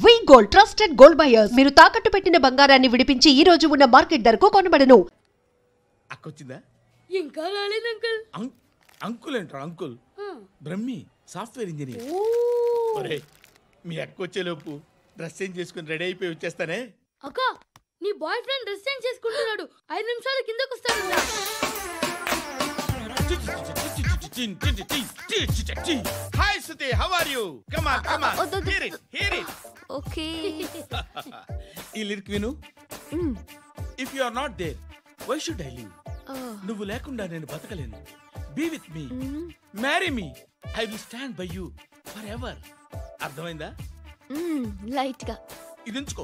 వి gold trusted gold buyers. మీరు తాకట్టు పెట్టిన బంగారాన్ని విడిపించి ఈ రోజు ఉన్న మార్కెట్ ధరకు కొనబడను. అక్కొచ్చిందా? ఇంకా రాలేదు అంకుల్. అంకుల్ ఏంట్రా అంకుల్? Brahmi software engineer. ఒరే మీ అక్కొచ్చేలోపు డ్రెస్ చేంజ్ చేసుకుని రెడీ అయిపోయి వచ్చేస్తానే. అక్క నీ బాయ్ ఫ్రెండ్ డ్రెస్ చేంజ్ చేసుకుంటున్నాడు. 5 నిమిషాలు కిందకు వస్తాడు. Hi Suti, how are you? Come on. Hear it. Okay. ఈ లిరిక్ విను. If you are not there, why should I live? నువ్వు లేకుండా నేను బతకలేను. Be with me. Marry me. I will stand by you forever. అర్థమైందా? Light గా. ఇది ఉంచుకో.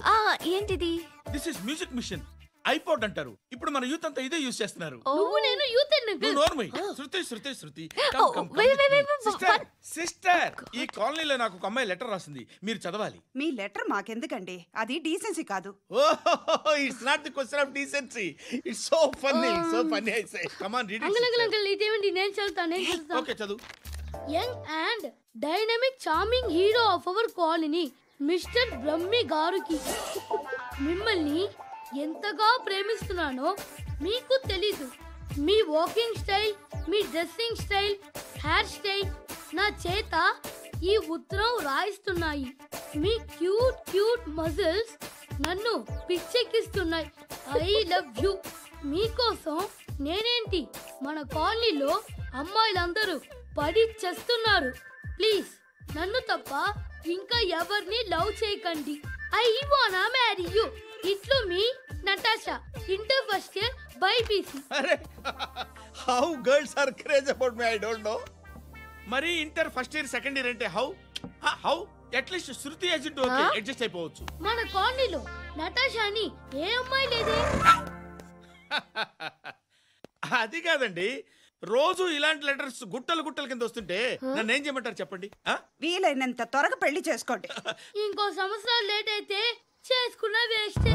ఏంటిది? This is music mission. IPod అంటారు. ఇప్పుడు మన యూత్ అంతా ఇదే యూస్ చేస్తున్నారు. నువ్వు నేను యూత్ అంకుల్. నోర్మై. శృతి. సిస్టర్ ఈ కాలనీలో నాకు ఒక అమ్మాయి లెటర్ రాసింది. మీరు చదవాలి. మీ లెటర్ మాకెందుకండి? అది డీసెన్సీ కాదు. It's not the question of decency. It's so funny I say. Come on read it. Uncle ఇదేంటి? నేను చదువుతాను. ఓకే చదువు. Young and dynamic charming hero of our colony mister Brahmi గారికి మిమ్మల్ని ఎంతగా ప్రేమిస్తున్నానో మీకు తెలీదు. మీ వాకింగ్ స్టైల్, మీ డ్రెస్సింగ్ స్టైల్, హెయిర్ స్టైల్ నా చేత ఈ ఉత్తరం రాయిస్తున్నాయి. మీ క్యూట్ మజిల్స్ నన్ను పిచ్చెక్కిస్తున్నాయి. I love you. మీకోసం నేనేంటి మన కాలనీలో అమ్మాయిలందరూ పడి చేస్తున్నారు. ప్లీజ్ నన్ను తప్ప ఇంకా ఎవరిని లవ్ చేయకండి. ఐ వానా మ్యారీ యూ. ఇట్లు మీ Natasha, inter first year BiPC. అరే how girls are craze about me I don't know. మరి inter first year second year అంటే how at least Shruti agent okay adjust అయిపోవచ్చు. మన కాలనీలో నటాషా అని ఏ అమ్మాయి లేదే. అది కాదండి, రోజు ఇలాంటి లెటర్స్ గుట్టలు కింద వస్తుంటే నన్ను ఏం చేయమంటారు చెప్పండి? వీలైనంత త్వరగా పెళ్లి చేసుకోండి. ఇంకో సంవత్సరాలు లేట్ అయితే చేసుకున్న వేస్ట్.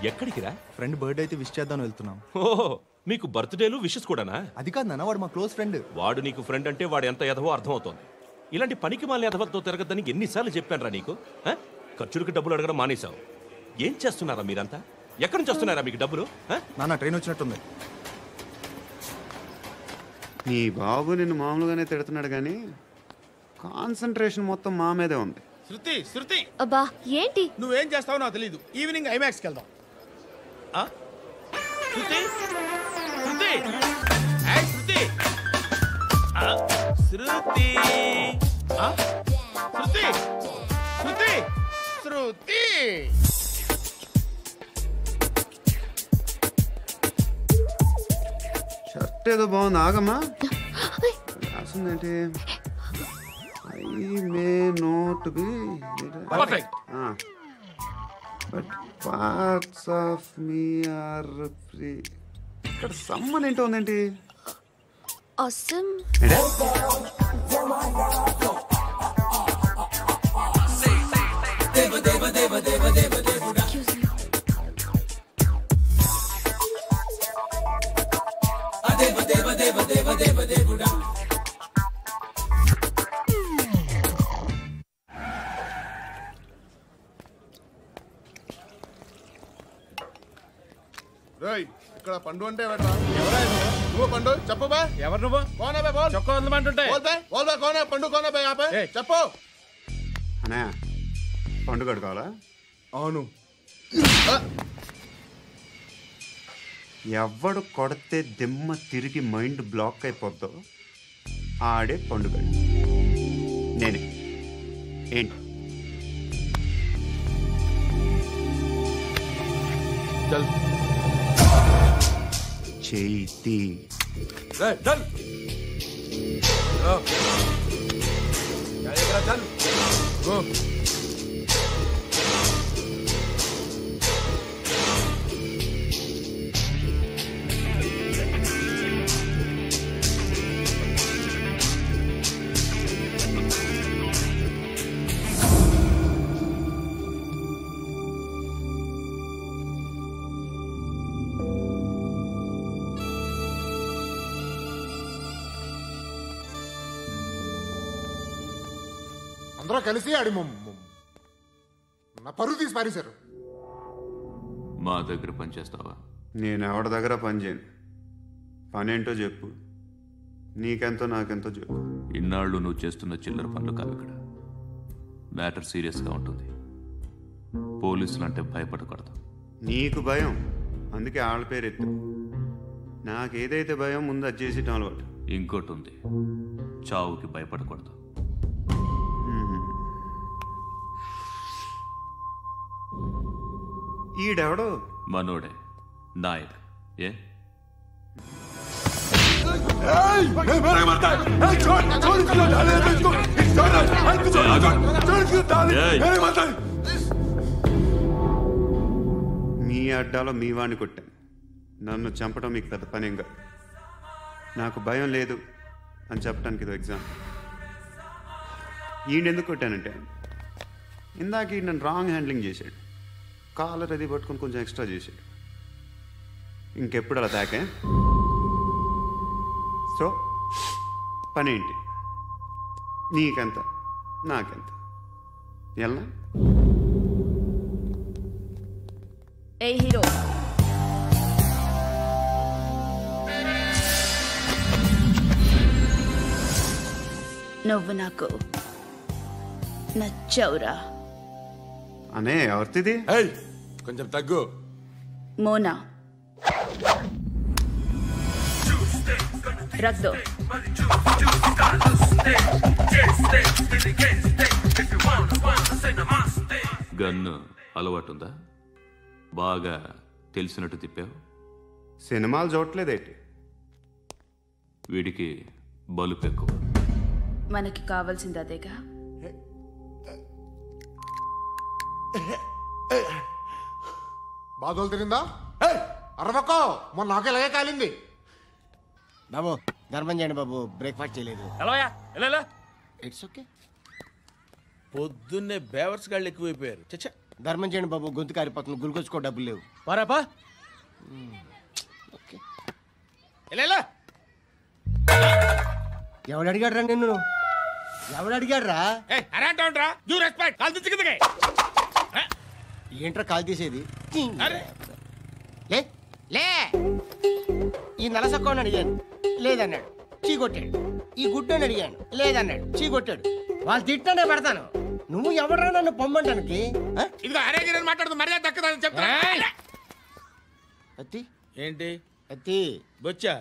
ఎక్కడికి రా? ఫ్రెండ్ బర్త్డే అయితే విష్ చేద్దాం వెళ్తున్నాం. ఓహో, మీకు బర్త్డేలు విషెస్ కూడానా? అది కాదు నాన్న, వాడు మా క్లోజ్ ఫ్రెండ్. వాడు నీకు ఫ్రెండ్ అంటే వాడు ఎంత ఎదవో అర్థమవుతోంది. ఇలాంటి పనికి మాలిన ఎదవతో తిరగద్దని ఎన్నిసార్లు చెప్పాను రా నీకు? ఖర్చులకు డబ్బులు అడగడం మానేశావు. ఏం చేస్తున్నారా మీరంతా? ఎక్కడి నుంచి వస్తున్నారా మీకు డబ్బులు? నాన్న ట్రైన్ వచ్చినట్టుంది. నీ బాబు నిన్ను మామూలుగానే తిడుతున్నాడు కానీ కాన్సంట్రేషన్ మొత్తం మా మీదే ఉంది. శృతి అబ్బా ఏంటి? నువ్వేం చేస్తావో నాకు తెలీదు. ఈవినింగ్ ఐమాక్స్కి వెళ్దాం. శృతి షర్ట్ ఏదో బాగుంది. ఆగమ్మా, రాసిందేంటి? I may not be but parts of me are free. ఇక్కడ సమ్మన్ ఏంటో ఉందేంటి? awesome. ఇక్కడ పండు అంటే నువ్వు పండు చెప్పు బా. ఎవరు నువ్వు? చొక్కా వదలమంటుంటే చెప్పు. అనే పండుగ కావాలా? అవును. ఎవడు కొడితే దిమ్మ తిరిగి మైండ్ బ్లాక్ అయిపోద్దో ఆడే పండుగ. నేనే. ఏంటి? చేతి అందరూ కలిసి ఆడి నా పరువు తీసి పారేశారు. మా దగ్గర పని చేస్తావా? నేను ఎవరి దగ్గర పని చేయను. పనేంటో చెప్పు. నీకెంతో నాకెంతో చెప్పు. ఇన్నాళ్ళు నువ్వు చేస్తున్న చిల్లర పనులు కావు ఇక్కడ. మ్యాటర్ సీరియస్గా ఉంటుంది. పోలీసులు అంటే భయపడకూడదు. నీకు భయం, అందుకే ఆళ్ళ పేరు ఎత్తు. నాకేదైతే భయం ముందు అది చేసేటం అలవాటు. ఇంకోటి ఉంది, చావుకి భయపడకూడదు. ఈడెవడో మనోడే నాయక్. ఏ మీ అడ్డాలో మీ వాడిని కొట్టాను. నన్ను చంపడం మీకు పెద్ద పనేం కాదు. నాకు భయం లేదు అని చెప్పడానికి ఇది ఎగ్జాంపుల్. ఈయనెందుకు కొట్టానంటే ఇందాక ఈ నన్ను రాంగ్ హ్యాండ్లింగ్ చేశాడు. కాలర్ అది పట్టుకొని కొంచెం ఎక్స్ట్రా చేశాడు. ఇంకెప్పుడు అలా తాకే. సో పనేంటి? నీకెంత నాకెంత ఎలా? ఏ హీరో, నువ్వు నాకు నచ్చవురా. అనే ఎవరిది? కొంచెం తగ్గు. మోనా రక్ దో. గన్ను అలవాటుందా? బాగా తెలిసినట్టు తిప్పావు. సినిమాలు చూడట్లేదేంటి? వీడికి బలుపు ఎక్కువ. మనకి కావాల్సింది అదేగా. బాధలు తిరిందా? అరవకో, మొన్న నాకు ఇలాగే కాలింది. బాబు ధర్మం చేయండి బాబు, బ్రేక్ఫాస్ట్ చేయలేదు. It's okay. పొద్దున్నే బేవర్స్ గాళ్ళు ఎక్కువైపోయారు. చచ్చా, ధర్మం చేయండి బాబు, గొంతు కారిపోతుంది, గురికొచ్చుకో డబ్బులు లేవు. పారాపా. ఓకే. ఎవడు అడిగాడు రా నిన్ను? ఎవడు అడిగాడు రా? ఏంట్రా కాల్ తీసేది? లే లే. ఈ నలసక్కని అడిగాను, లేదన్నాడు, చీ కొట్టాడు. ఈ గుడ్డని అడిగాను, లేదన్నాడు, చీ కొట్టాడు. వాళ్ళు తిట్టానే పడతాను. నువ్వు ఎవడరా నన్ను పొమ్మంటానికి? మాట్లాడుతూ మర్యాద దక్కదని చెప్తా. అత్తి ఏంటి అత్తి బొచ్చా?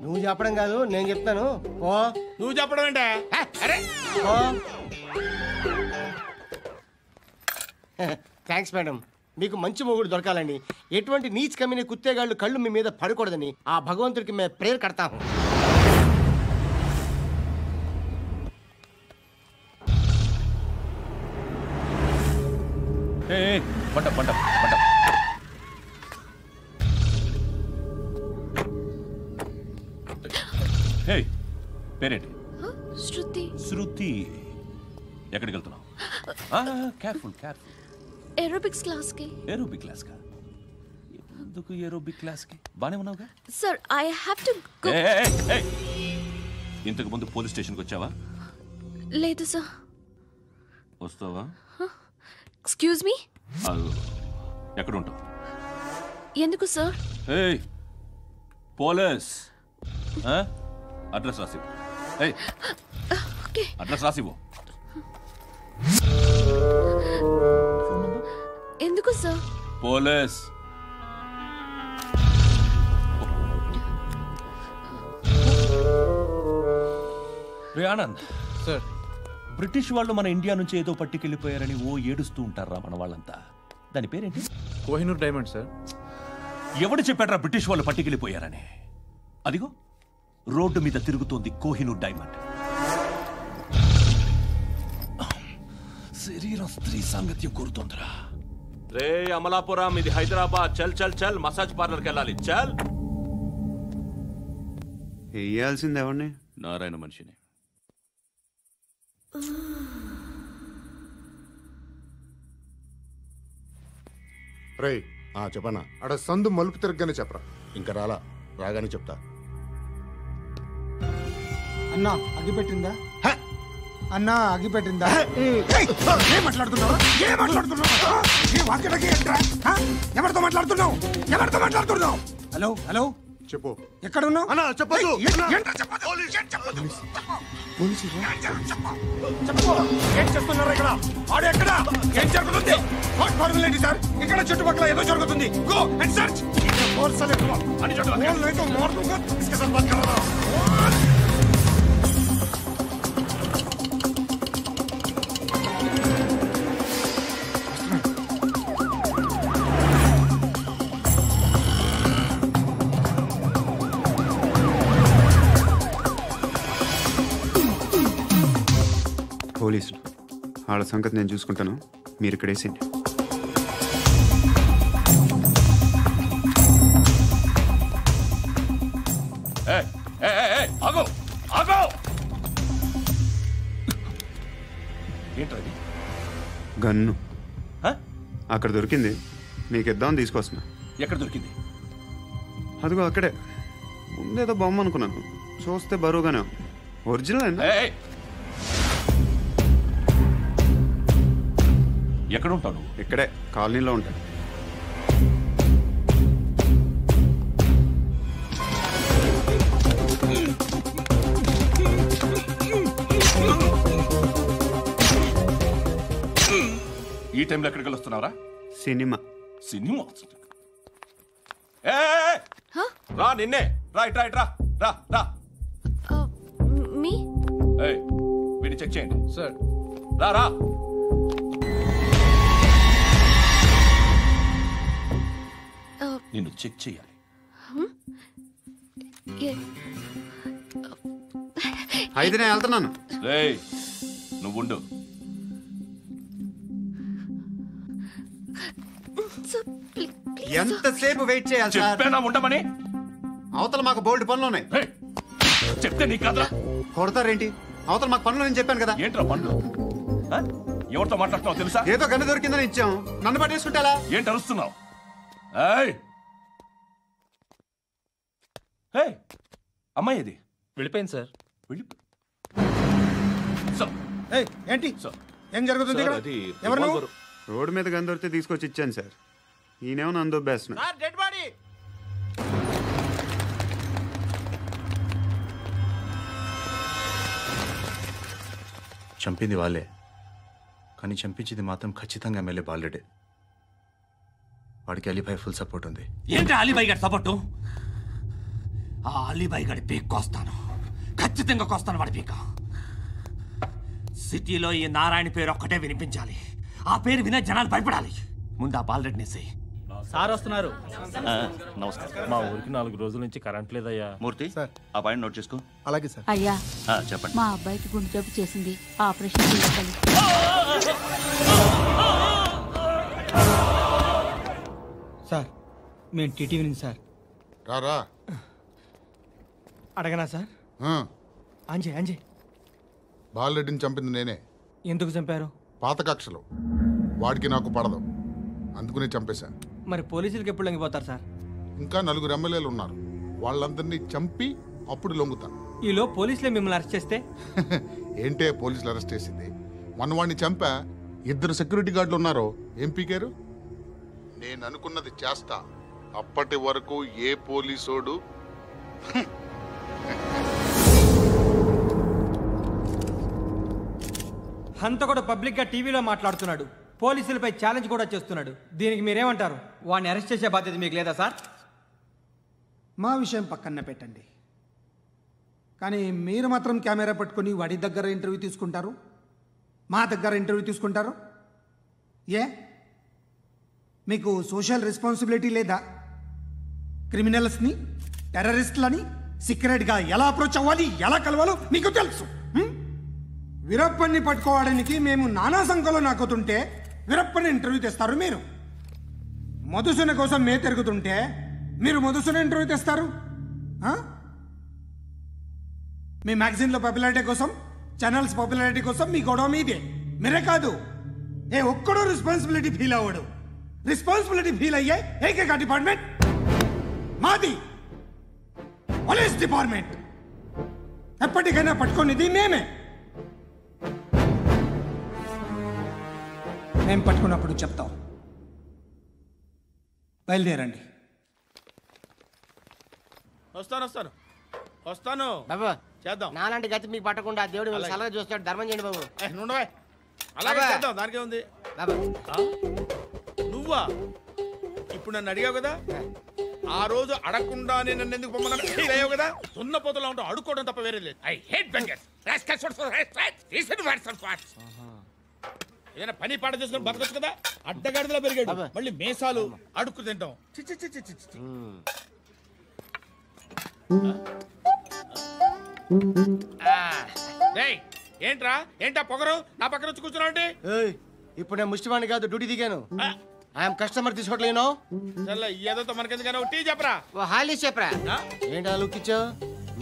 నువ్వు చెప్పడం కాదు, నేను చెప్తాను. ఓ నువ్వు చెప్పడం ఏంటే? అరే థ్యాంక్స్ మేడం. మీకు మంచి మొగుడు దొరకాలని, ఎటువంటి నీచ్ కమ్మిన కుత్తేగాళ్ళు కళ్ళు మీ మీద పడకూడదని ఆ భగవంతుడికి మేము ప్రేయర్ కడతాము. పేరేంటి? శృతి. శృతి. ఎక్కడికి వెళ్తున్నావు? Careful careful. ఏరోబిక్స్ క్లాస్ కి. ఏరోబిక్ క్లాస్ కా? ఎందుకు ఏరోబిక్ క్లాస్ కి? బానే ఉన్నావుగా? Sir I have to go. ఇంతకు ముందు పోలీస్ స్టేషన్కి వచ్చావా? లేదు సార్. వస్తావా? Excuse me. ఎక్కడ ఉంటావు? ఎందుకు సార్? పోలీస్ అడ్రస్ రాసివ్వు. అడ్రస్ రాసివ్వు. ఎందుకు సార్? పోలీస్. రే ఆనంద్ సార్, బ్రిటిష్ వాళ్ళు మన ఇండియా నుంచి ఏదో పట్టుకెళ్ళిపోయారని ఓ ఏడుస్తూ ఉంటారా మన వాళ్ళంతా? దాని పేరేంటి? Kohinoor diamond sir. ఎవడు చెప్పాడ్రా బ్రిటిష్ వాళ్ళు పట్టుకెళ్ళిపోయారని? అదిగో రోడ్డు మీద తిరుగుతోంది కోహినూర్ డైమండ్. శరీరం స్త్రీ సాంగత్యం కోరుతోందిరా. రే అమలాపురం, ఇది హైదరాబాద్. చల్ చల్ చల్, మసాజ్ పార్లర్కి వెళ్ళాలి. చల్. వేయాల్సింది ఎవరిని? నారాయణ మనిషిని. రే చెప్పనా? అక్కడ సందు మలుపు తిరగగానే చెప్పరా. ఇంకా రాగానే చెప్తా. అన్నా అగ్గి పెట్టిందా? అన్నా అగ్గి పెట్టిందా? ఏం మాట్లాడుతున్నావు? ఎవరితో మాట్లాడుతున్నావు? హలో హలో చెప్పు. ఎక్కడ ఉన్నావు? అన్నా చెప్పదు. ఏం చేస్తున్నారు ఇక్కడ? ఆడు ఎక్కడ? ఏం జరుగుతుంది? వాట్ ఫార్మల్ ఏంటి సార్? ఇక్కడ చుట్టుపక్కల ఏదో జరుగుతుంది. Go and search. అని పోలీసులు వాళ్ళ సంగతి నేను చూసుకుంటాను, మీరు ఇక్కడ వేసేయండి. గన్ను అక్కడ దొరికింది, మీకు ఇద్దామని తీసుకొస్తున్నా. ఎక్కడ దొరికింది? అదిగో అక్కడే. ముందేదో బొమ్మ అనుకున్నాను, చూస్తే బరువుగానే ఒరిజినల్ అండి. ఎక్కడ ఉంటాను? ఇక్కడే కాలనీలో ఉంటాను. ఈ టైంలో ఎక్కడికి వస్తున్నారా? సినిమా. సినిమా రా, నిన్నే రా, ఇట్రా ఇట్రా, రా రా. మీ వీడిని చెక్ చేయండి సార్. రా రా. నిన్ను చెక్ చేయాలి. అయితే నేను వెళ్తున్నాను. నువ్వు ఉండు. ఎంతసేపు వెయిట్ చేయాలి? చెప్పేనా ఉండమని? అవతల మాకు బోల్డ్ పనులు ఉన్నాయి. చెప్తే నీకు కదరా? కొడతారేంటి? అవతల మాకు పనులు నేను చెప్పాను కదా. ఏంట్రా పనులు? ఎవరితో మాట్లాడుతున్నావు తెలుసా? ఏదో గన్ను దొరికిందని ఇచ్చాం, నన్ను పట్టేసుకుంటా. ఏంటి అరుస్తున్నావు? అమ్మాయి ఇది వెళ్ళిపోయింది సార్. ఏంటి ఏం జరుగుతుంది? ఎవరు? రోడ్డు మీద గన్ను దొరికితే తీసుకొచ్చి ఇచ్చాను సార్. ఈయనేమో నన్ను దొబ్బేస్తున్నా. చంపింది వాళ్ళే, కానీ చంపించింది మాత్రం ఖచ్చితంగా ఎమ్మెల్యే బాలుడే. వాడికి అలీభాయ్ ఫుల్ సపోర్ట్ ఉంది. ఏంటి అలీభాయ్ గారి సపోర్టు? ఆ అలీభాయ్ గారి పీక్ కోస్తాను, ఖచ్చితంగా కోస్తాను వాడి పీక. సిటీలో ఈ నారాయణ పేరు ఒక్కటే వినిపించాలి. ఆ పేరు వినే జనాలు భయపడాలి. ముందు ఆ బాలరెడ్డిని సార్ వస్తున్నారు. నమస్కారం. మా ఊరికి 4 రోజుల నుంచి కరెంట్ లేదయ్యా. మూర్తి ఆ పాయింట్ నోట్ చేసుకో. అలాగే సార్. అయ్యా చెప్పండి. మా అబ్బాయికి గుండె జబ్బు చేసింది, ఆపరేషన్ చేయాలి. సార్ మేము టీటీవీ నుంచి సార్. రారా. అడగనా సార్? అంజయ్ అంజయ్ బాలరెడ్డిని చంపింది నేనే. ఎందుకు చంపారు? పాత కక్షలు, వాడికి నాకు పడదు, అందుకునే చంపేశాను. మరి పోలీసులకు ఎప్పుడు లొంగిపోతారు సార్? ఇంకా 4 ఎమ్మెల్యేలు ఉన్నారు, వాళ్ళందరినీ చంపి అప్పుడు లొంగుతాను. ఈలో పోలీసులే మిమ్మల్ని అరెస్ట్ చేస్తే? ఏంటే పోలీసులు అరెస్ట్ చేసింది? మొన్న వాడిని చంపా, 2 సెక్యూరిటీ గార్డులు ఉన్నారు, ఏం పీకారు? నేను అనుకున్నది చేస్తా, అప్పటి వరకు ఏ పోలీసోడు హంతకుడు పబ్లిక్ గా టీవీలో మాట్లాడుతున్నాడు, పోలీసులపై ఛాలెంజ్ కూడా చేస్తున్నాడు. దీనికి మీరేమంటారు? వాడిని అరెస్ట్ చేసే బాధ్యత మీకు లేదా సార్? మా విషయం పక్కన పెట్టండి, కానీ మీరు మాత్రం కెమెరా పట్టుకొని వాడి దగ్గర ఇంటర్వ్యూ తీసుకుంటారు, మా దగ్గర ఇంటర్వ్యూ తీసుకుంటారు. ఏ మీకు సోషల్ రెస్పాన్సిబిలిటీ లేదా? క్రిమినల్స్ని, టెర్రరిస్టులని సీక్రెట్గా ఎలా అప్రోచ్ అవ్వాలి, ఎలా కలవాలో మీకు తెలుసు. వీరప్పన్ని పట్టుకోవడానికి మేము నానా సంఖ్యలో నాకుతుంటే వీరప్పని ఇంటర్వ్యూ తెస్తారు మీరు. మధుసూన కోసం మే తిరుగుతుంటే మీరు మధుసూన ఇంటర్వ్యూ తెస్తారు. మీ మ్యాగజైన్లో పాపులారిటీ కోసం, ఛానల్స్ పాపులారిటీ కోసం మీ గొడవ మీదే. మీరే కాదు, ఏ ఒక్కడో రెస్పాన్సిబిలిటీ ఫీల్ అవ్వడు. రెస్పాన్సిబిలిటీ ఫీల్ అయ్యే ఏకైక డిపార్ట్మెంట్ మాది, పోలీస్ డిపార్ట్మెంట్. ఎప్పటికైనా పట్టుకునేది మేమే. మేము పట్టుకున్నప్పుడు చెప్తాం. బయలుదేరండి. వస్తాను బాబు చేద్దాం. నాలాంటి గతి మీకు పట్టకుండా దేవుడు మిమ్మల్ని సలహా చూస్తాడు. ధర్మం చేయండి బాబు. నుండవే అలాగే బాబా. చేద్దాం, దానికే ఉంది. బాబు నువ్వా ఇప్పుడు నన్ను అడిగావు కదా, ఆ రోజు అడగకుండా నేను నన్ను ఎందుకు పొమ్మన్నాను ఫీల్ అయ్యావు కదా. సున్న పోతలో ఉంటావు, అడుక్కోవడం తప్ప వేరే లేదు. I hate bangers. ఏదైనా పని పాట చేసుకుని బతకొచ్చు కదా. అడ్డగాడిదలా పెరిగాడు, మళ్ళీ మేసాలు అడుక్కు తింటాం. చి చి చి చి చి చి. ఏంట్రా ఏంటా పొగరు నా పక్కన వచ్చి కూర్చున్నావు అంటే? ఇప్పుడు నేను ముష్టివాణి కాదు, డ్యూటీ దిగాను. ఐఎమ్ కస్టమర్ తీసుకోవట్లేను. ఏదో మనకెందుకైనా టీ చెప్పరా, హాలీస్ చెప్పరా. ఏంటి అలా లుక్ ఇచ్చావు?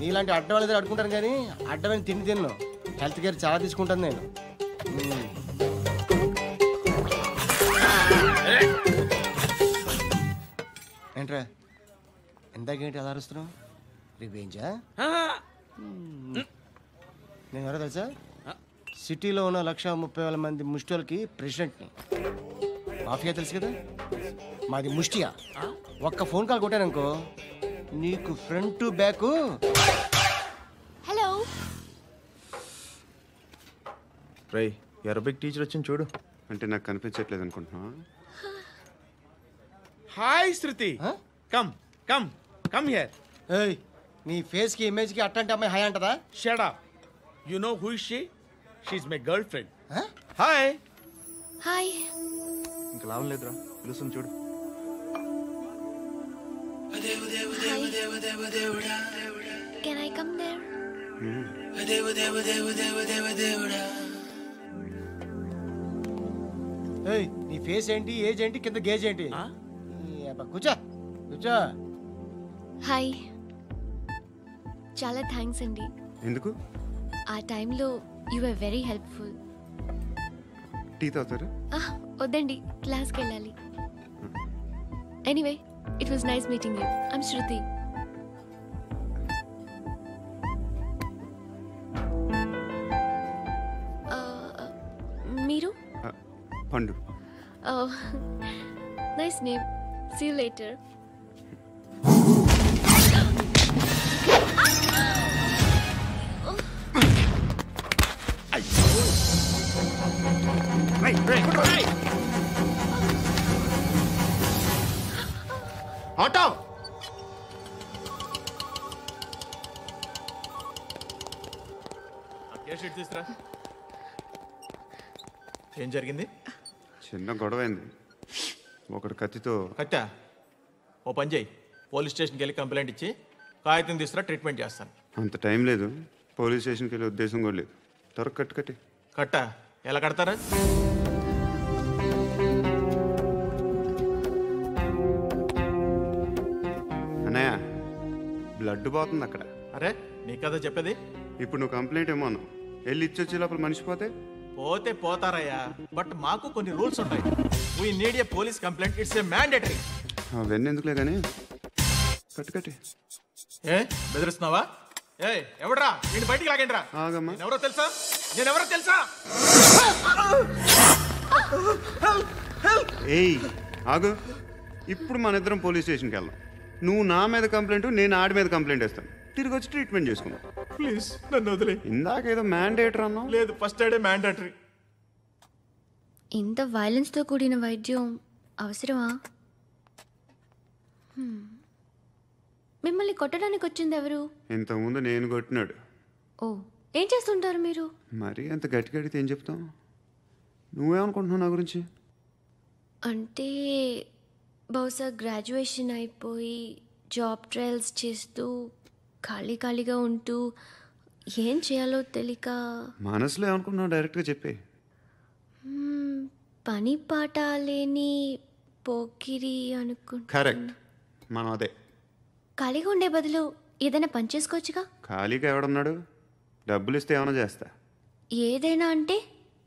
నీలాంటి అడ్డం వాళ్ళ దగ్గర అడుకుంటాను కానీ అడ్డమైన తిండి తిన్ను. హెల్త్ కేర్ చాలా తీసుకుంటాను నేను. ఏంట్రా ఇందాకేంటి అలా అరుస్తున్నావు? రివేంజా? నేను ఎవరో తెలుసా? సిటీలో ఉన్న 130,000 మంది ముష్టిలకి ప్రెసిడెంట్ని. మాఫియా తెలుసు కదా, మాది ముష్టియా. ఒక్క ఫోన్ కాల్ కొట్టాననుకో నీకు ఫ్రంట్ టు బ్యాక్. హలో రై అరబిక్ టీచర్ వచ్చింది చూడు. అంటే నాకు కనిపించట్లేదు అనుకుంటున్నా. Hi Shruti, come come come here. ఏయ్ నీ ఫేస్ కి ఇమేజ్ కి అట్టంటే అమ్మాయి హాయ్ అంటదా? Shut up. You know who is she? She is my girl friend. Hi hi. ఇంకా లాభం లేదురా, పిలుస్తుంది చూడు. Can I come there? ఏయ్ నీ ఫేస్ ఏంటి, ఏజ్ ఏంటి, కింద గేజ్ ఏంటి? కూర్చో కూర్చో. హాయ్, చాలా థ్యాంక్స్ అండి. ఎందుకు? ఆ టైంలో you are very helpful. Tea తాగుతారా? వద్దండి, క్లాస్కి వెళ్ళాలి. Anyway it was nice meeting you. I'm Shruti. మీరు? Pandu. Nice name. See you later. Auto తీసుకురా. ఏం జరిగింది? చిన్న గొడవ అయింది. ఒకడు కత్తితో. కట్టా? ఓ పని చేయి, పోలీస్ స్టేషన్కి వెళ్ళి కంప్లైంట్ ఇచ్చి కాగితం తీసుకురా, ట్రీట్మెంట్ చేస్తాను. అంత టైం లేదు, పోలీస్ స్టేషన్కి వెళ్ళే ఉద్దేశం కూడా లేదు. త్వరగా కట్టి. కట్టా? ఎలా కడతారా? అన్నయ్య బ్లడ్ పోతుంది అక్కడ. అరే నీ కదా చెప్పేది. ఇప్పుడు నువ్వు కంప్లైంట్ ఏమో అన్నావు, వెళ్ళి ఇచ్చొచ్చే లోపల మనిషి పోతే పోతే పోతారయ్యా, బట్ మాకు కొన్ని రూల్స్ ఉంటాయి. We need a police complaint, it's a mandatory. అవన్నీ ఎందుకులే కానీ కట్టి. ఏ బెదిరిస్తున్నావా? ఏ ఎవడ్రా నేను బయటికి లాగండి రా. ఎవరో తెలుసా? నేనెవరో తెలుసా? ఏయ్ ఆగు, ఇప్పుడు మన ఇద్దరం పోలీస్ స్టేషన్కి వెళ్దాం. నువ్వు నా మీద కంప్లైంట్, నేను ఆడి మీద కంప్లైంట్ వేస్తాను. తిరిగి వచ్చి ట్రీట్మెంట్ చేసుకున్నాం. ప్లీజ్ నన్ను వదిలే. ఇందాక ఏదో మ్యాండేటరీ అన్నావు. లేదు, ఫస్ట్ ఎయిడే మ్యాండేటరీ. ఇంత వైలెన్స్తో కూడిన వైద్యం అవసరమా? మిమ్మల్ని కొట్టడానికి వచ్చింది ఎవరు? ఇంతకుముందు నేను కొట్టినాడు. ఓ, ఏం చేస్తుంటారు మీరు? మరి అంత గట్టి గడితే ఏం చెప్తావు? నువ్వేమనుకుంటున్నావు నా గురించి? అంటే బహుశా గ్రాడ్యుయేషన్ అయిపోయి జాబ్ ట్రయల్స్ చేస్తూ ఖాళీగా ఉంటూ ఏం చేయాలో తెలియక. మనసులో ఏమనుకుంటున్నావు డైరెక్ట్గా చెప్పే. పని పాట లేని పోకిరి అనుకుంటా. కరెక్ట్, మనం అదే. ఖాళీగా ఉండే బదులు ఏదైనా పని చేసుకోవచ్చుగా. ఖాళీగా ఎవడున్నాడు? డబ్బులు ఇస్తే ఏమైనా చేస్తా. ఏదైనా అంటే?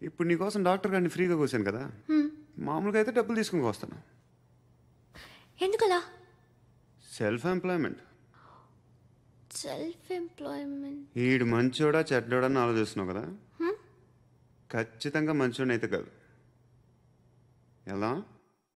ఇప్పుడు నీకోసం డాక్టర్ గారిని ఫ్రీగా కూర్చాను కదా, మామూలుగా అయితే డబ్బులు తీసుకుని వస్తాను. ఎందుకలా? Self employment. Self employment. ఈడు మంచోడా చెడ్డోడా అని ఆలోచిస్తున్నావు కదా, ఖచ్చితంగా మంచోడని అయితే కాదు. ఎలా